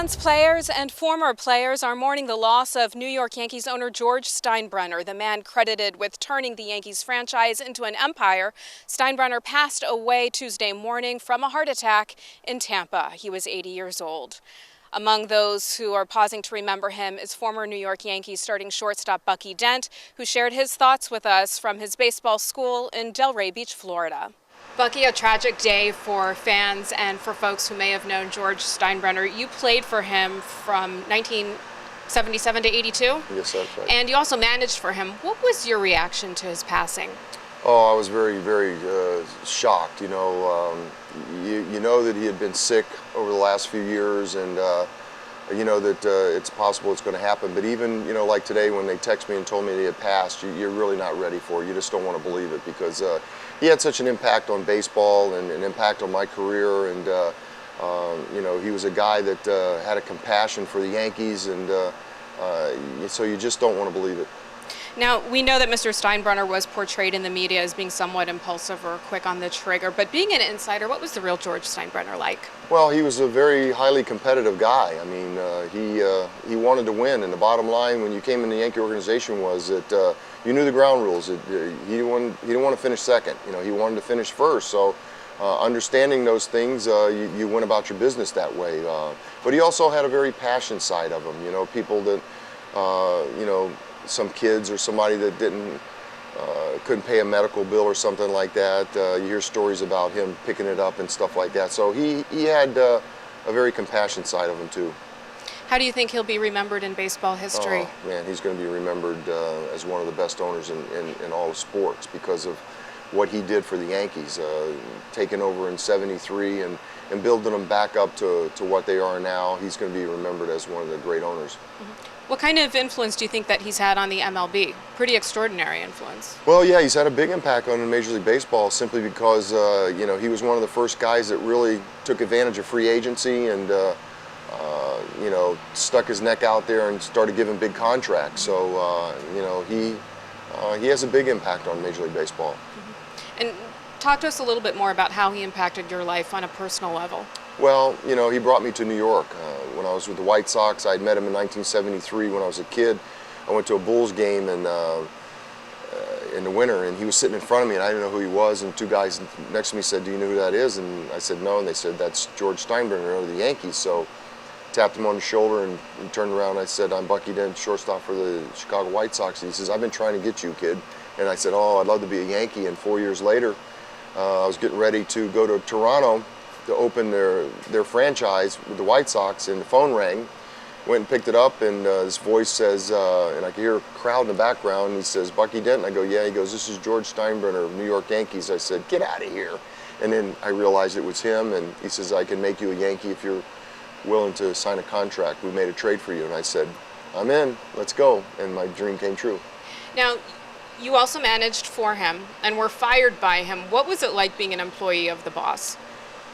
Fans, players, and former players are mourning the loss of New York Yankees owner George Steinbrenner, the man credited with turning the Yankees franchise into an empire. Steinbrenner passed away Tuesday morning from a heart attack in Tampa. He was 80 years old. Among those who are pausing to remember him is former New York Yankees starting shortstop Bucky Dent, who shared his thoughts with us from his baseball school in Delray Beach, Florida. Bucky, a tragic day for fans and for folks who may have known George Steinbrenner. You played for him from 1977 to 82? Yes, that's right. And you also managed for him. What was your reaction to his passing? Oh, I was very, very shocked. You know that he had been sick over the last few years, and you know that it's possible it's going to happen. But even, you know, like today when they text me and told me that he had passed, you're really not ready for it. You just don't want to believe it, because he had such an impact on baseball and an impact on my career. And you know, he was a guy that had a compassion for the Yankees, and so you just don't want to believe it. Now, we know that Mr. Steinbrenner was portrayed in the media as being somewhat impulsive or quick on the trigger, but being an insider, what was the real George Steinbrenner like? Well, he was a very highly competitive guy. I mean, he wanted to win, and the bottom line when you came in the Yankee organization was that you knew the ground rules. He didn't want to finish second. You know, he wanted to finish first. So, understanding those things, you went about your business that way. But he also had a very passionate side of him. You know, people that, you know, some kids or somebody that couldn't pay a medical bill or something like that. You hear stories about him picking it up and stuff like that. So he had a very compassionate side of him too. How do you think he'll be remembered in baseball history? Oh, man, he's going to be remembered as one of the best owners in all of sports because of what he did for the Yankees, taking over in '73 and building them back up to what they are now. He's going to be remembered as one of the great owners. Mm-hmm. What kind of influence do you think that he's had on the MLB? Pretty extraordinary influence. Well, yeah, he's had a big impact on Major League Baseball simply because, you know, he was one of the first guys that really took advantage of free agency and, you know, stuck his neck out there and started giving big contracts. So, you know, he has a big impact on Major League Baseball. Mm-hmm. And talk to us a little bit more about how he impacted your life on a personal level. Well, you know, he brought me to New York. When I was with the White Sox, I'd met him in 1973 when I was a kid. I went to a Bulls game in the winter, and he was sitting in front of me, and I didn't know who he was, and two guys next to me said, "Do you know who that is?" And I said, "No," and they said, "That's George Steinbrenner of the Yankees." So tapped him on the shoulder and turned around, and I said, "I'm Bucky Dent, shortstop for the Chicago White Sox." And he says, "I've been trying to get you, kid." And I said, "Oh, I'd love to be a Yankee." And 4 years later, I was getting ready to go to Toronto to open their franchise with the White Sox, and the phone rang. Went and picked it up, and this voice says, and I could hear a crowd in the background, and he says, "Bucky Dent?" And I go, "Yeah." He goes, "This is George Steinbrenner of New York Yankees." I said, "Get out of here." And then I realized it was him, and he says, "I can make you a Yankee if you're willing to sign a contract. We made a trade for you." And I said, "I'm in, let's go." And my dream came true. Now, you also managed for him and were fired by him. What was it like being an employee of the boss?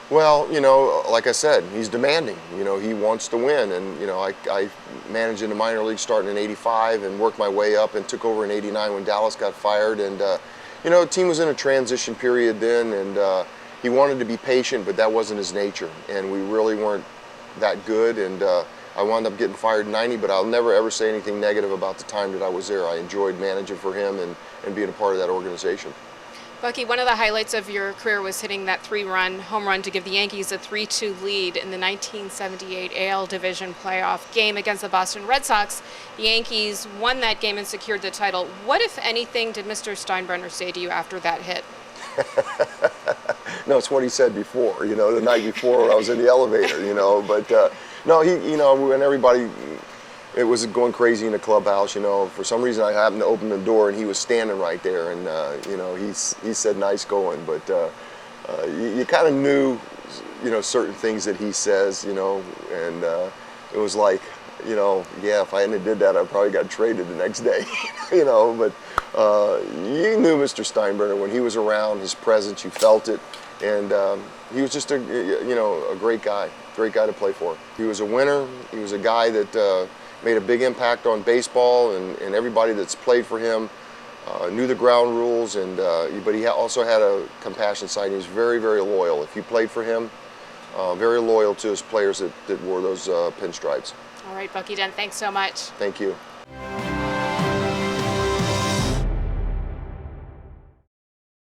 Well, you know, like I said, he's demanding. You know, he wants to win. And, you know, I managed in the minor league starting in '85 and worked my way up and took over in '89 when Dallas got fired. And, you know, the team was in a transition period then, and he wanted to be patient, but that wasn't his nature. And we really weren't that good. And I wound up getting fired in '90, but I'll never ever say anything negative about the time that I was there. I enjoyed managing for him and being a part of that organization. Bucky, one of the highlights of your career was hitting that 3-run home run to give the Yankees a 3-2 lead in the 1978 AL Division playoff game against the Boston Red Sox. The Yankees won that game and secured the title. What, if anything, did Mr. Steinbrenner say to you after that hit? No, it's what he said before, you know, the night before when I was in the elevator, you know. But, no, you know, when everybody, it was going crazy in the clubhouse, you know. For some reason, I happened to open the door, and he was standing right there. And, you know, he said, "Nice going." But you kind of knew, you know, certain things that he says, you know. And it was like, you know, yeah, if I hadn't did that, I probably got traded the next day, you know. But you knew Mr. Steinbrenner when he was around, his presence, you felt it. And he was just a great guy to play for. He was a winner. He was a guy that made a big impact on baseball, and everybody that's played for him knew the ground rules. And but he also had a compassion side. He was very, very loyal. If you played for him, very loyal to his players that wore those pinstripes. All right, Bucky Dent, thanks so much. Thank you.